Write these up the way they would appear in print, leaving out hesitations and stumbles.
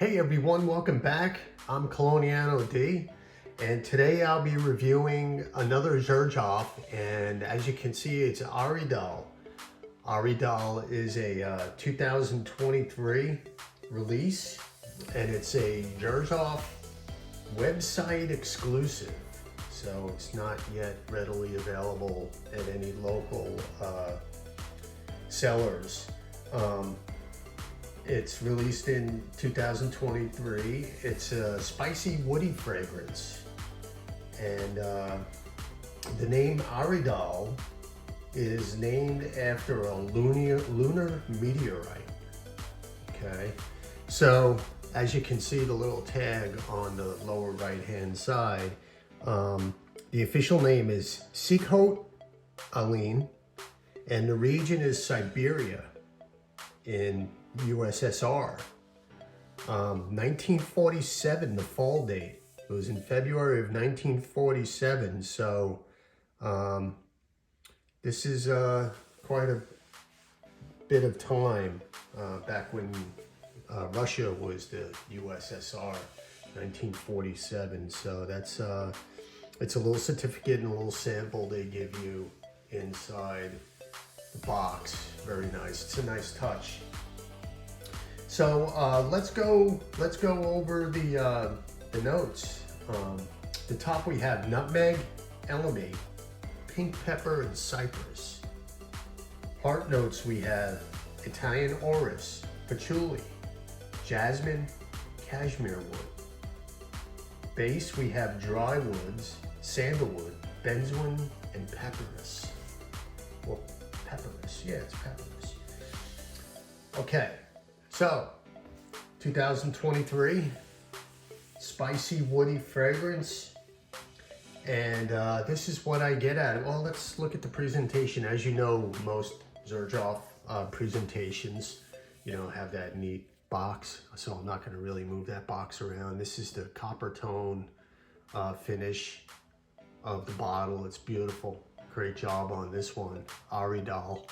Hey everyone, welcome back. I'm Coloniano D, and today I'll be reviewing another Xerjoff, and as you can see, it's ARIDAL. ARIDAL is a 2023 release, and it's a Xerjoff website exclusive. So it's not yet readily available at any local sellers. It's released in 2023. It's a spicy woody fragrance. And the name ARIDAL is named after a lunar meteorite. Okay, so as you can see the little tag on the lower right hand side, the official name is Xerjoff, and the region is Siberia in USSR. 1947, the fall date. It was in February of 1947. So this is quite a bit of time back when Russia was the USSR, 1947. So that's it's a little certificate and a little sample they give you inside the box. Very nice. It's a nice touch. So let's go over the notes. The top we have nutmeg, elemi, pink pepper, and cypress. Heart notes we have Italian orris, patchouli, jasmine, cashmere wood. Base we have dry woods, sandalwood, benzoin, and papyrus. Well, papyrus, yeah, it's papyrus. Okay. So, 2023, spicy woody fragrance, and this is what I get at it. Well, let's look at the presentation. As you know, most Xerjoff presentations, have that neat box, so I'm not going to really move that box around. This is the copper tone finish of the bottle. It's beautiful. Great job on this one, ARIDAL.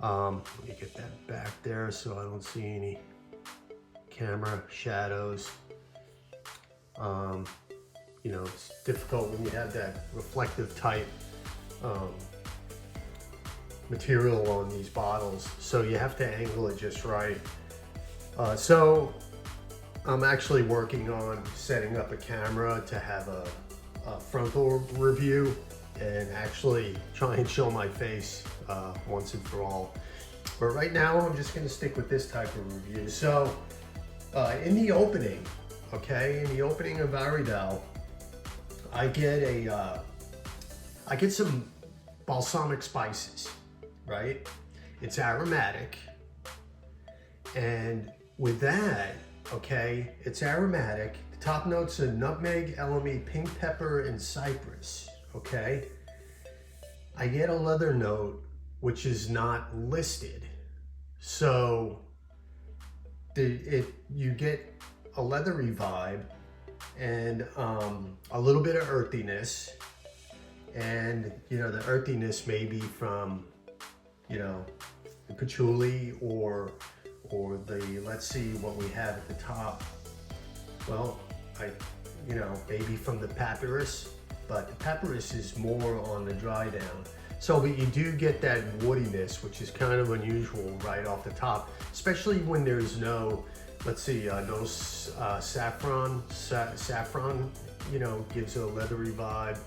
Let me get that back there so I don't see any camera shadows. It's difficult when you have that reflective type material on these bottles, so you have to angle it just right. So I'm actually working on setting up a camera to have a frontal review and actually try and show my face once and for all. But right now, I'm just gonna stick with this type of review. So in the opening, of ARIDAL, I get some balsamic spices, right? It's aromatic. And with that, it's aromatic. The top notes are nutmeg, elemi, pink pepper, and cypress. Okay, I get a leather note which is not listed, so you get a leathery vibe and a little bit of earthiness, and the earthiness may be from the patchouli or the, let's see what we have at the top. Well, maybe from the papyrus. But the papyrus is more on the dry down. So, but you do get that woodiness, which is kind of unusual right off the top, especially when there's no, let's see, no saffron. Saffron, gives a leathery vibe,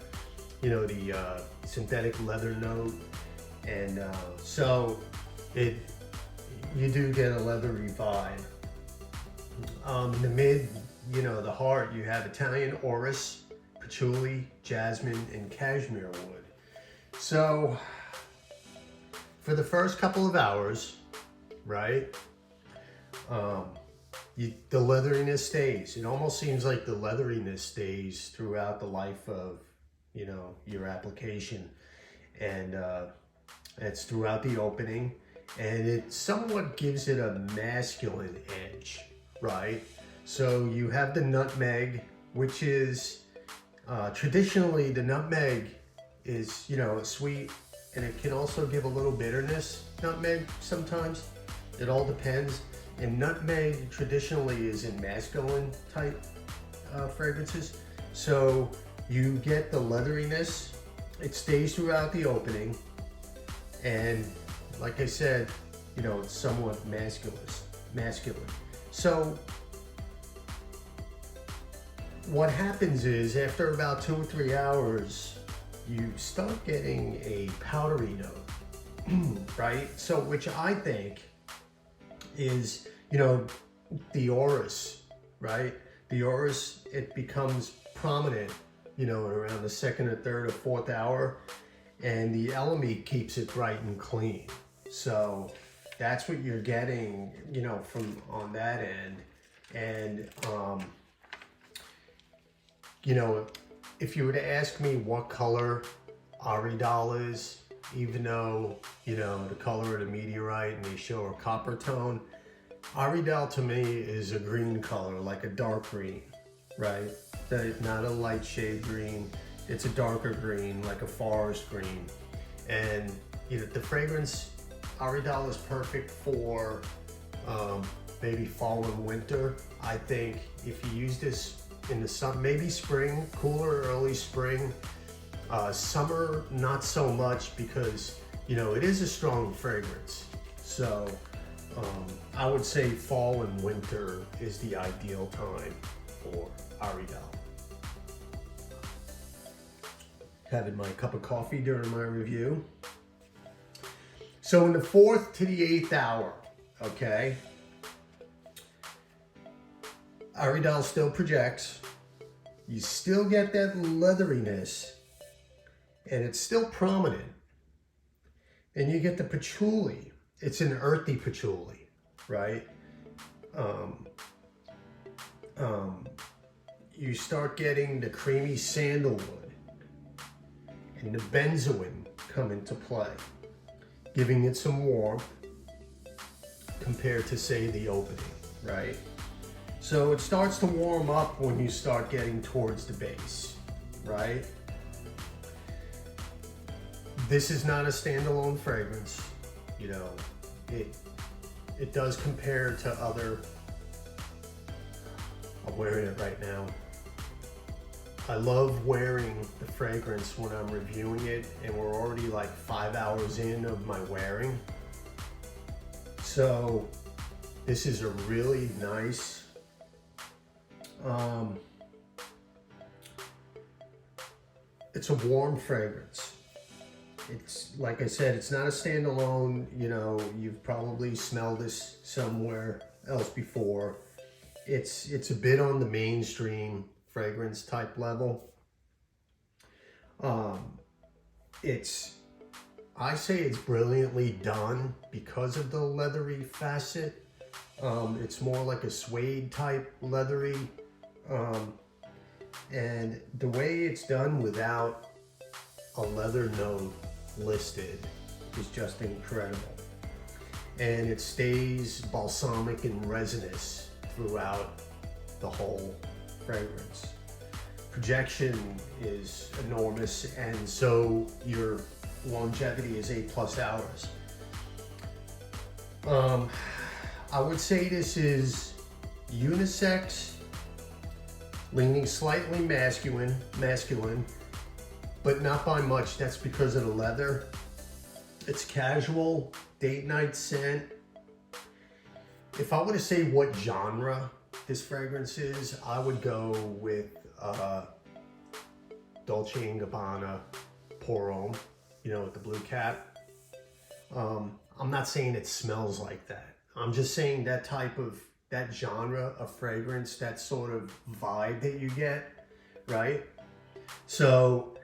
the synthetic leather note. And so you do get a leathery vibe. In the mid, the heart, you have Italian orris, patchouli, jasmine, and cashmere wood. So for the first couple of hours, right, the leatheriness stays. It almost seems like the leatheriness stays throughout the life of your application, and it's throughout the opening, and it somewhat gives it a masculine edge, right? So you have the nutmeg, which is traditionally, the nutmeg is, sweet, and it can also give a little bitterness, nutmeg, sometimes. It all depends. And nutmeg traditionally is in masculine type fragrances. So you get the leatheriness, it stays throughout the opening, and like I said, you know, it's somewhat masculine. So what happens is after about 2 or 3 hours, you start getting a powdery note, right? So which I think is, you know, the orris, right? The orris, it becomes prominent, you know, around the 2nd or 3rd or 4th hour, and the elemi keeps it bright and clean. So that's what you're getting, you know, from on that end. And you know, if you were to ask me what color ARIDAL is, even though, you know, the color of the meteorite and they show a copper tone, ARIDAL to me is a green color, like a dark green, right? Not a light shade green, it's a darker green, like a forest green. And you know, the fragrance, ARIDAL is perfect for maybe fall and winter. I think if you use this in the sun, maybe spring, cooler early spring, summer not so much, because you know it is a strong fragrance. So I would say fall and winter is the ideal time for ARIDAL. Having my cup of coffee during my review. So in the 4th to the 8th hour, okay, ARIDAL still projects. You still get that leatheriness, and it's still prominent. And you get the patchouli. It's an earthy patchouli, right? You start getting the creamy sandalwood and the benzoin come into play, giving it some warmth compared to, say, the opening, right? So it starts to warm up when you start getting towards the base, right? This is not a standalone fragrance, you know. It does compare to other, I'm wearing it right now. I love wearing the fragrance when I'm reviewing it, and we're already like 5 hours in of my wearing. So this is a really nice, it's a warm fragrance. It's, like I said, it's not a standalone, you know, you've probably smelled this somewhere else before. It's a bit on the mainstream fragrance type level. I say it's brilliantly done because of the leathery facet. It's more like a suede type leathery, and the way it's done without a leather note listed is just incredible. And it stays balsamic and resinous throughout the whole fragrance. Projection is enormous, and so your longevity is 8+ hours. I would say this is unisex, leaning slightly masculine, but not by much. That's because of the leather. It's casual, date night scent. If I were to say what genre this fragrance is, I would go with Dolce & Gabbana Pour Homme, you know, with the blue cap. I'm not saying it smells like that. I'm just saying that genre of fragrance, that sort of vibe that you get, right? So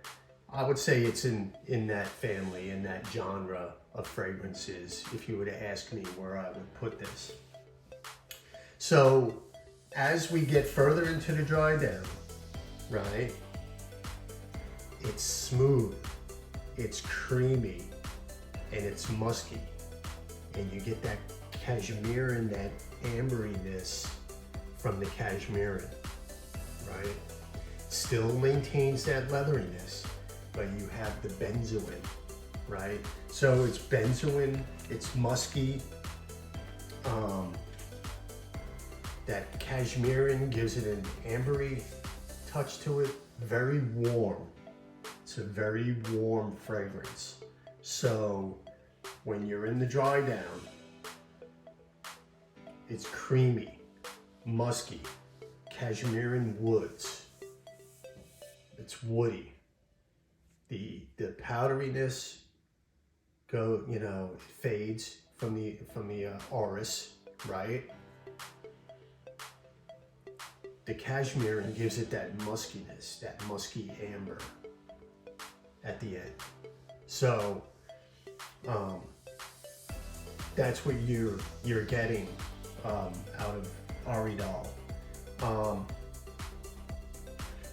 I would say it's in that family, in that genre of fragrances, if you were to ask me where I would put this. So as we get further into the dry down, right, it's smooth, it's creamy, and it's musky. And you get that cashmere and that amberiness from the cashmere, right? Still maintains that leatheriness, but you have the benzoin, right? So it's benzoin, it's musky, That cashmerean gives it an ambery touch to it, very warm. It's a very warm fragrance. So when you're in the dry down, it's creamy, musky, cashmerean woods. It's woody. The powderiness fades from the orris, right? The cashmere gives it that muskiness, that musky amber at the end. So that's what you're getting out of ARIDAL.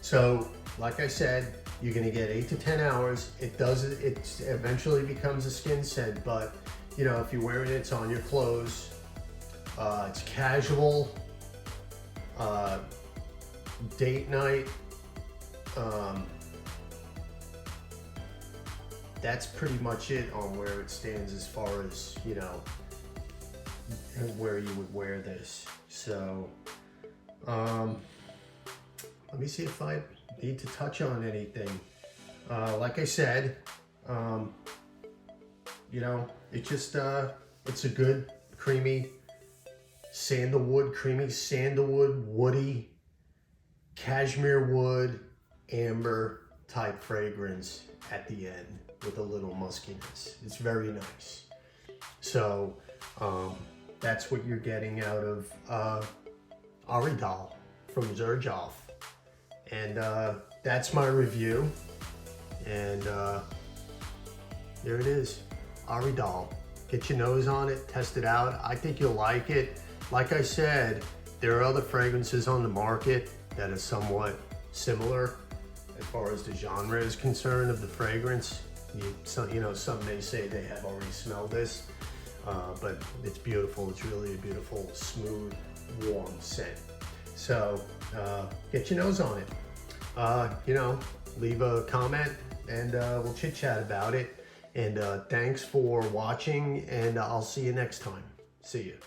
So like I said, you're gonna get 8 to 10 hours. It eventually becomes a skin scent, but you know, if you're wearing it, it's on your clothes. It's casual, date night. That's pretty much it on where it stands as far as, you know, where you would wear this. So, let me see if I need to touch on anything. Like I said, you know, it just, it's a good creamy sandalwood, woody, cashmere wood, amber type fragrance at the end with a little muskiness. It's very nice. So that's what you're getting out of ARIDAL from Xerjoff. And that's my review. And there it is, ARIDAL. Get your nose on it, test it out. I think you'll like it. Like I said, there are other fragrances on the market that are somewhat similar as far as the genre is concerned of the fragrance. You know, some may say they have already smelled this, but it's beautiful. It's really a beautiful, smooth, warm scent. So get your nose on it. You know, leave a comment and we'll chit chat about it. And thanks for watching, and I'll see you next time. See you.